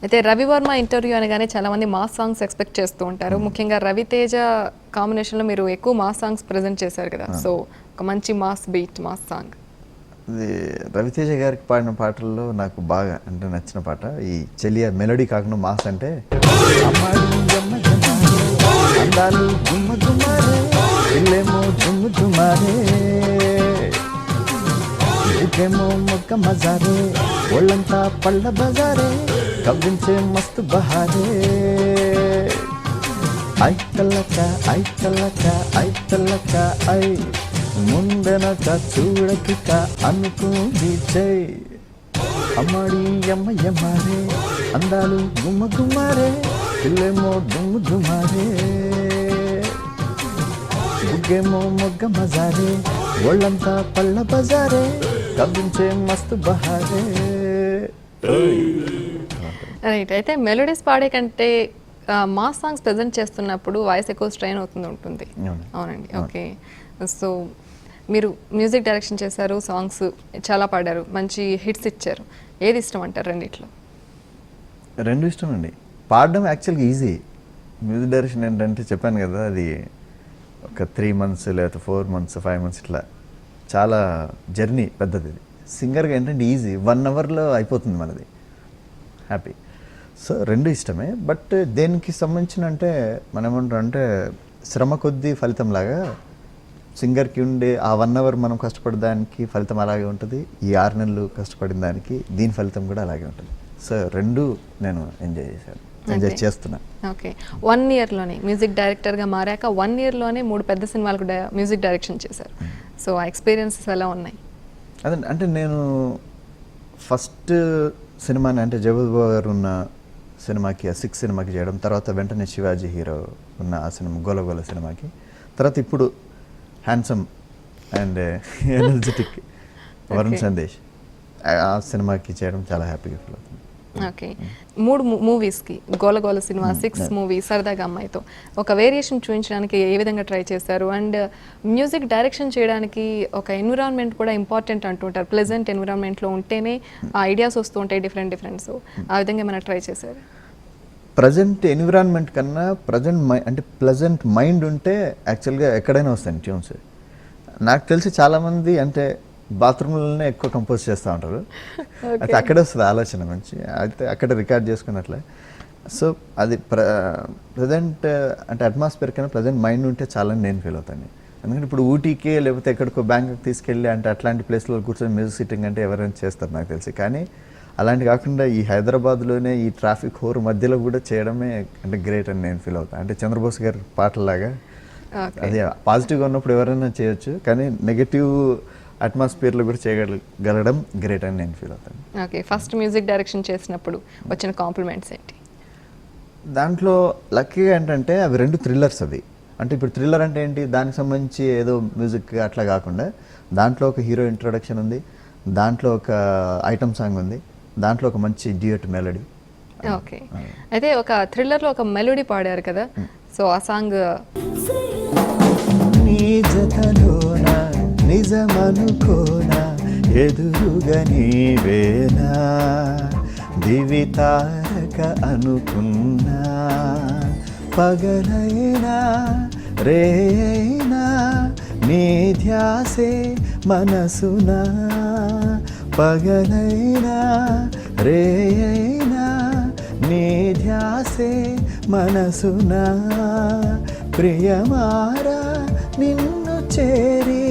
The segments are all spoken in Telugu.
అయితే రవివర్మ ఇంటర్వ్యూ అనగానే చాలా మంది మాస్ సాంగ్స్ ఎక్స్పెక్ట్ చేస్తూ ఉంటారు. ముఖ్యంగా రవితేజ కాంబినేషన్లో మీరు ఎక్కువ మాస్ సాంగ్స్ ప్రజెంట్ చేశారు కదా, సో ఒక మంచి మాస్ బీట్ మాస్ సాంగ్. ఇది రవితేజ గారికి పాడిన పాటల్లో నాకు బాగా అంటే నచ్చిన పాట ఈ చెలియా. మెలోడీ కాకుండా మాస్ అంటే అందాలు గుమ్మ గుమ్మారే ఇల్లేమో జుమ్ము జుమ్మారే ఇదేమో మొక్క మజారే ఒళ్ళంతా పళ్ళ బజారే కవ్వించే మస్తు బహారే ఐ కల్లక ఐ కల్లక ఐ కల్లక ఐ ముందనక చూడకిక అనుకుంది చై అమ్మాడి ఎమ్మ ఎమ్మారే అందాలు గుమ్మ గుమ్మారే పిల్లేమో దుమ్ము దుమారే బుగ్గేమో మొగ్గ మజారే ఒళ్ళంతా పళ్ళ బజారే కవ్వించే మస్తు బహారే. రైట్. అయితే మెలోడీస్ పాడే కంటే మాస్ సాంగ్స్ ప్రజెంట్ చేస్తున్నప్పుడు వాయిస్ ఎక్కువ స్ట్రెయిన్ అవుతుంది. అవునండి. ఓకే. సో మీరు మ్యూజిక్ డైరెక్షన్ చేశారు, సాంగ్స్ చాలా పాడారు, మంచి హిట్స్ ఇచ్చారు. ఏది ఇష్టం అంటారు రెండిట్లో? రెండు ఇష్టం అండి. పాడడం యాక్చువల్గా ఈజీ. మ్యూజిక్ డైరెక్షన్ ఏంటంటే చెప్పాను కదా, అది ఒక 3 months లేకపోతే 4 months 5 months ఇట్లా చాలా జర్నీ పెద్దది. సింగర్గా ఏంటంటే ఈజీ, 1 hourలో అయిపోతుంది మనది, హ్యాపీ. సో రెండు ఇష్టమే. బట్ దేనికి సంబంధించిన అంటే మనం ఏమంటారు అంటే శ్రమ కొద్దీ ఫలితం లాగా సింగర్కి ఉండే ఆ 1 hour మనం కష్టపడడానికి ఫలితం అలాగే ఉంటుంది, ఈ 6 నెలలు కష్టపడిన దానికి దీని ఫలితం కూడా అలాగే ఉంటుంది. సో రెండు నేను ఎంజాయ్ చేస్తున్నా. ఓకే. 1 yearలోనే మ్యూజిక్ డైరెక్టర్గా మారాక 1 yearలోనే 3 పెద్ద సినిమాలకు మ్యూజిక్ డైరెక్షన్ చేశారు. సో ఆ ఎక్స్పీరియన్సెస్ ఎలా ఉన్నాయి? అదే అంటే నేను ఫస్ట్ సినిమాని అంటే జగపతి గారు ఉన్న సినిమాకి, ఆ 6 సినిమాకి చేయడం, తర్వాత వెంటనే శివాజీ హీరో ఉన్న ఆ సినిమా గోల సినిమాకి, తర్వాత ఇప్పుడు handsome and energetic Varun Sandesh ఆ సినిమాకి చేయడం చాలా హ్యాపీగా ఫీల్ అవుతుంది. ఓకే. 3 మూవీస్కి గోల సినిమా, 6 మూవీ, సరదాగా అమ్మాయితో ఒక వేరియేషన్ చూపించడానికి ఏ విధంగా ట్రై చేశారు? అండ్ మ్యూజిక్ డైరెక్షన్ చేయడానికి ఒక ఎన్విరాన్మెంట్ కూడా ఇంపార్టెంట్ అంటుంటారు. ప్లెజెంట్ ఎన్విరాన్మెంట్లో ఉంటేనే ఆ ఐడియాస్ వస్తూ ఉంటాయి డిఫరెంట్. సో ఆ విధంగా ఏమైనా ట్రై చేశారు? ప్రజెంట్ ఎన్విరాన్మెంట్ కన్నా అంటే ప్లెజెంట్ మైండ్ ఉంటే యాక్చువల్గా ఎక్కడైనా వస్తాయి ట్యూన్స్. నాకు తెలిసి చాలామంది అంటే బాత్రూమ్లోనే ఎక్కువ కంపోజ్ చేస్తూ ఉంటారు. అయితే అక్కడే వస్తుంది ఆలోచన మంచి, అయితే అక్కడ రికార్డ్ చేసుకున్నట్లే. సో అది ప్రజెంట్ అంటే అట్మాస్ఫియర్ కన్నా ప్రజెంట్ మైండ్ ఉంటే చాలని నేను ఫీల్ అవుతాను. ఎందుకంటే ఇప్పుడు ఊటీకే లేకపోతే ఎక్కడికో బ్యాంకాక్ తీసుకెళ్ళి అంటే అట్లాంటి ప్లేస్లో కూర్చొని మ్యూజిక్ సిట్టింగ్ అంటే ఎవరైనా చేస్తారు నాకు తెలిసి. కానీ అలాంటి కాకుండా ఈ హైదరాబాద్లోనే ఈ ట్రాఫిక్ హోర్ మధ్యలో కూడా చేయడమే అంటే గ్రేట్ అని నేను ఫీల్ అవుతాను. అంటే చంద్రబోస్ గారి పాటలాగా అది పాజిటివ్గా ఉన్నప్పుడు ఎవరైనా చేయొచ్చు, కానీ నెగటివ్ అట్మాస్ఫియర్లో కూడా చేయగలగడం గ్రేట్ అని నేను ఫీల్ అవుతాను. ఓకే. ఫస్ట్ మ్యూజిక్ డైరెక్షన్ చేసినప్పుడు వచ్చిన కాంప్లిమెంట్స్ ఏంటి? దాంట్లో లక్కీగా ఏంటంటే అవి 2 థ్రిల్లర్స్. అవి అంటే ఇప్పుడు థ్రిల్లర్ అంటే ఏంటి, దానికి సంబంధించి ఏదో మ్యూజిక్ అట్లా కాకుండా దాంట్లో ఒక హీరో ఇంట్రొడక్షన్ ఉంది, దాంట్లో ఒక ఐటమ్ సాంగ్ ఉంది, దాంట్లో ఒక మంచి డ్యూయట్ మెలోడీ. ఓకే. అయితే ఒక థ్రిల్లర్లో ఒక మెలోడీ పాడారు కదా, సో ఆ సాంగ్ నిజమనుకోనా ఎదురుగా నీవేనా దివితారక అనుకున్నా పగలైనా రేయినా నీ ధ్యాసే మనసునా పగలైనా రేయినా నీ ధ్యాసే మనసునా ప్రియమారా నిన్ను చేరి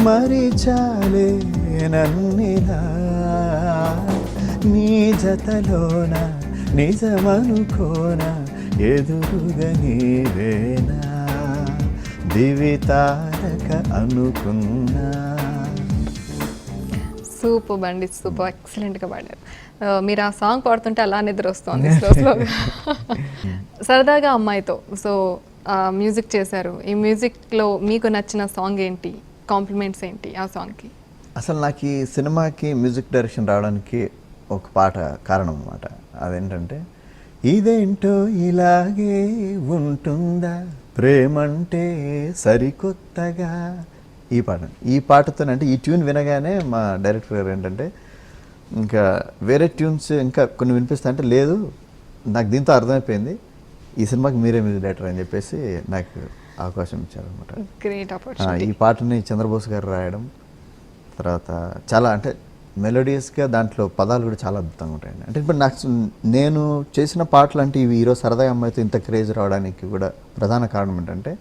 మరిచాలే నన్నిలా నీ జతలోన నిజమనుకోన ఎదురుగా నీవేనా దివితారక అనుకున్నా. సూపర్ బండి, సూపర్ ఎక్సలెంట్గా పాడారు. మీరు ఆ సాంగ్ పాడుతుంటే అలా నిద్ర వస్తుంది స్లోగా. సరదాగా అమ్మాయితో సో మ్యూజిక్ చేశారు. ఈ మ్యూజిక్లో మీకు నచ్చిన సాంగ్ ఏంటి, కాంప్లిమెంట్స్ ఏంటి ఆ సాంగ్కి? అసలు నాకు ఈ సినిమాకి మ్యూజిక్ డైరెక్షన్ రావడానికి ఒక పాట కారణం అన్నమాట. అదేంటంటే ఇదేంటో ఇలాగే ఉంటుందా ప్రేమంటే సరికొత్తగా, ఈ పాటతో అంటే ఈ ట్యూన్ వినగానే మా డైరెక్టర్ గారు ఏంటంటే ఇంకా వేరే ట్యూన్స్ ఇంకా కొన్ని వినిపిస్తా అంటే లేదు నాకు దీంతో అర్థమైపోయింది ఈ సినిమాకి మీరే మ్యూజిక్ డైరెక్టర్ అని చెప్పేసి నాకు అవకాశం ఇచ్చారనమాట. Great opportunity. ఈ పాటని చంద్రబోస్ గారు రాయడం, తర్వాత చాలా అంటే మెలోడియస్గా దాంట్లో పదాలు కూడా చాలా అద్భుతంగా ఉంటాయండి. అంటే ఇప్పుడు నాకు నేను చేసిన పాటలు అంటే ఇవి ఈరోజు సరదాగా అమ్మాయితో ఇంత క్రేజ్ రావడానికి కూడా ప్రధాన కారణం ఏంటంటే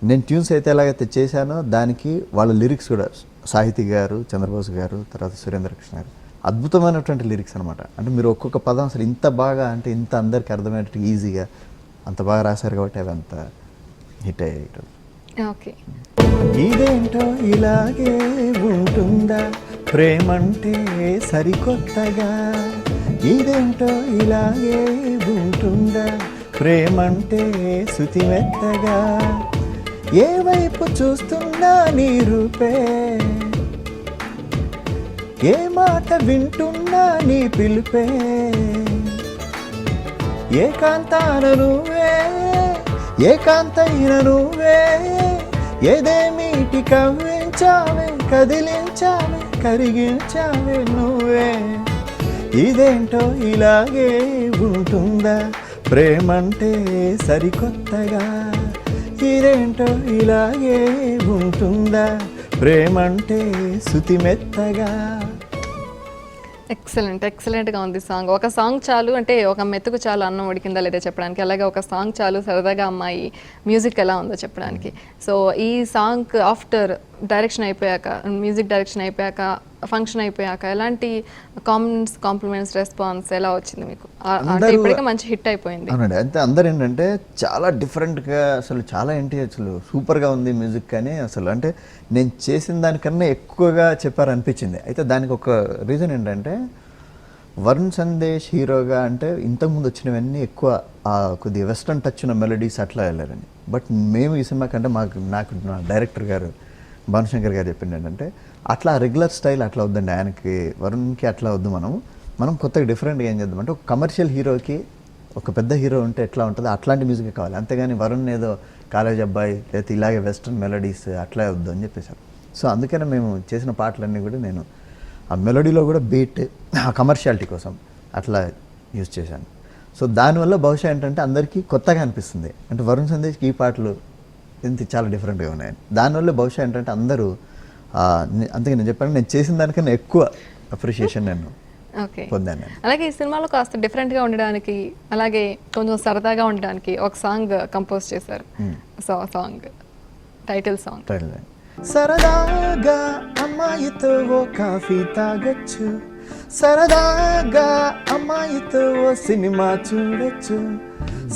నేను ట్యూన్స్ అయితే ఎలాగైతే చేశానో దానికి వాళ్ళ లిరిక్స్ కూడా సాహితీ గారు, చంద్రబోస్ గారు, తర్వాత సురేంద్ర కృష్ణ గారు అద్భుతమైనటువంటి లిరిక్స్ అనమాట. అంటే మీరు ఒక్కొక్క పదం అసలు ఇంత బాగా అంటే ఇంత అందరికి అర్థమయ్యేటట్టు ఈజీగా అంత బాగా రాశారు కాబట్టి అవి అంత హిట్ అయ్యాయి. ఓకే. ఇదేంటో ఇలాగే ఉంటుందా ప్రేమంటే సరికొత్తగా, ఇదేంటో ఇలాగే ఉంటుందా ప్రేమంటే శృతిమెత్తగా, ఏ వైపు చూస్తున్నా నీ రూపే, ఏ మాట వింటున్నా నీ పిలుపే, ఏకాంతాన నువ్వే ఏకాంతైన నువ్వే, ఏదేమిటి కవ్వించావే కదిలించావే కరిగించావే నువ్వే, ఇదేంటో ఇలాగే ఉంటుందా ప్రేమంటే సరికొత్తగా, ఇదేంటో ఇలాగే ఉంటుందా ప్రేమంటే శృతిమెత్తగా. ఎక్సలెంట్గా ఉంది సాంగ్. ఒక సాంగ్ చాలు అంటే ఒక మెతుకు చాలు అన్నం ఉడికిందా లేదా చెప్పడానికి, అలాగే ఒక సాంగ్ చాలు సరదాగా అమ్మాయి మ్యూజిక్ ఎలా ఉందో చెప్పడానికి. సో ఈ సాంగ్ ఆఫ్టర్ డైరెక్షన్ అయిపోయాక, మ్యూజిక్ డైరెక్షన్ అయిపోయాక, ఫంక్షన్ అయిపోయాక ఎలాంటి కాంప్లిమెంట్స్ రెస్పాన్స్ ఎలా వచ్చింది మీకు? అంటే ఇప్పటికే మంచి హిట్ అయిపోయింది. అవునండి. అంతే అందరు ఏంటంటే చాలా డిఫరెంట్గా అసలు చాలా ఏంటి అసలు సూపర్గా ఉంది మ్యూజిక్ కానీ అసలు అంటే నేను చేసిన దానికన్నా ఎక్కువగా చెప్పారనిపించింది. అయితే దానికి ఒక రీజన్ ఏంటంటే వరుణ్ సందేశ్ హీరోగా అంటే ఇంతకుముందు వచ్చినవన్నీ ఎక్కువ కొద్దిగా వెస్ట్రన్ టచ్ ఉన్న మెలడీస్ అట్లా వెళ్ళారని. బట్ మేము ఈ సినిమా కంటే నాకు నా డైరెక్టర్ గారు భానుశంకర్ గారు చెప్పింది ఏంటంటే అట్లా రెగ్యులర్ స్టైల్ అట్లా వద్దండి, ఆయనకి వరుణ్కి అట్లా వద్దు, మనం కొత్తగా డిఫరెంట్గా ఏం చేద్దామంటే ఒక కమర్షియల్ హీరోకి ఒక పెద్ద హీరో ఉంటే ఎట్లా ఉంటుందో అట్లాంటి మ్యూజిక్ కావాలి, అంతేగాని వరుణ్ ఏదో కాలేజ్ అబ్బాయి లేకపోతే ఇలాగే వెస్ట్రన్ మెలడీస్ అట్లా వద్దు అని చెప్పేశారు. సో అందుకనే మేము చేసిన పాటలన్నీ కూడా నేను ఆ మెలోడీలో కూడా బీట్ ఆ కమర్షియాలిటీ కోసం అట్లా యూజ్ చేశాను. సో దానివల్ల బహుశా ఏంటంటే అందరికీ కొత్తగా అనిపిస్తుంది, అంటే వరుణ్ సందేశ్కి ఈ పాటలు ఇంత చాలా డిఫరెంట్గా ఉన్నాయని. దానివల్ల బహుశా ఏంటంటే అందరూ అందుకే నేను చెప్పాను నేను చేసిన దానికన్నా ఎక్కువ అప్రిషియేషన్ నేను పొందాను. అలాగే ఈ సినిమాలో కాస్త డిఫరెంట్గా ఉండడానికి, అలాగే కొంచెం సరదాగా ఉండడానికి ఒక సాంగ్ కంపోజ్ చేశారు. So song title song. సరదాగా అమ్మాయితో ఓ కాఫీ తాగొచ్చు, సరదాగా అమ్మాయితో ఓ సినిమా చూడొచ్చు,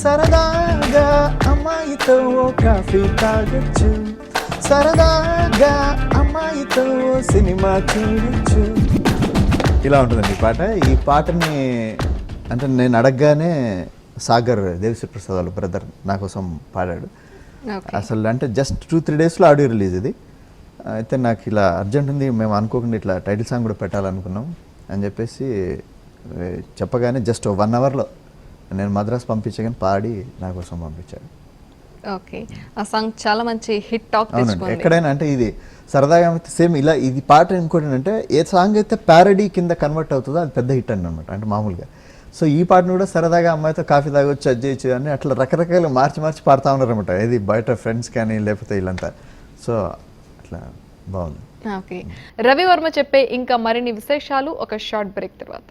సరదాగా అమ్మాయితో ఓ కాఫీ తాగొచ్చు, సరదాగా అమ్మాయితో ఓ సినిమా చూడొచ్చు. ఇలా ఉంటుందండి ఈ పాట. ఈ పాటని అంటే నేను అడగగానే సాగర్ దేవిశ్రీ ప్రసాద్ వాళ్ళ బ్రదర్ నా కోసం పాడాడు. అసలు అంటే జస్ట్ 2-3 డేస్లో ఆడియో రిలీజ్ ఇది. అయితే నాకు ఇలా అర్జెంట్ ఉంది, మేము అనుకోకుండా ఇట్లా టైటిల్ సాంగ్ కూడా పెట్టాలనుకున్నాం అని చెప్పేసి చెప్పగానే జస్ట్ 1 అవర్లో నేను మద్రాస్ పంపించగానే పాడి నా కోసం పంపించాడు. ఓకే. ఆ సాంగ్ చాలా మంచి హిట్ టాక్ తెచ్చుకుంది. ఎక్కడైనా అంటే ఇది సరదాగా సేమ్ ఇలా ఇది పాట ఇంకోటి అంటే ఏ సాంగ్ అయితే ప్యారడీ కింద కన్వర్ట్ అవుతుందో అది పెద్ద హిట్ అనమాట అంటే మామూలుగా. సో ఈ పాటను కూడా సరదాగా అమ్మాయితో కాఫీ తాగొచ్చు అది చేయొచ్చు అని అట్లా రకరకాలు మార్చి పాడుతూ ఉన్నారు అనమాట, ఇది బయట ఫ్రెండ్స్ కానీ లేకపోతే వీళ్ళంతా. సో అట్లా బాగుంది. ఓకే. రవి వర్మ చెప్పే ఇంకా మరిన్ని విశేషాలు ఒక షార్ట్ బ్రేక్ తర్వాత.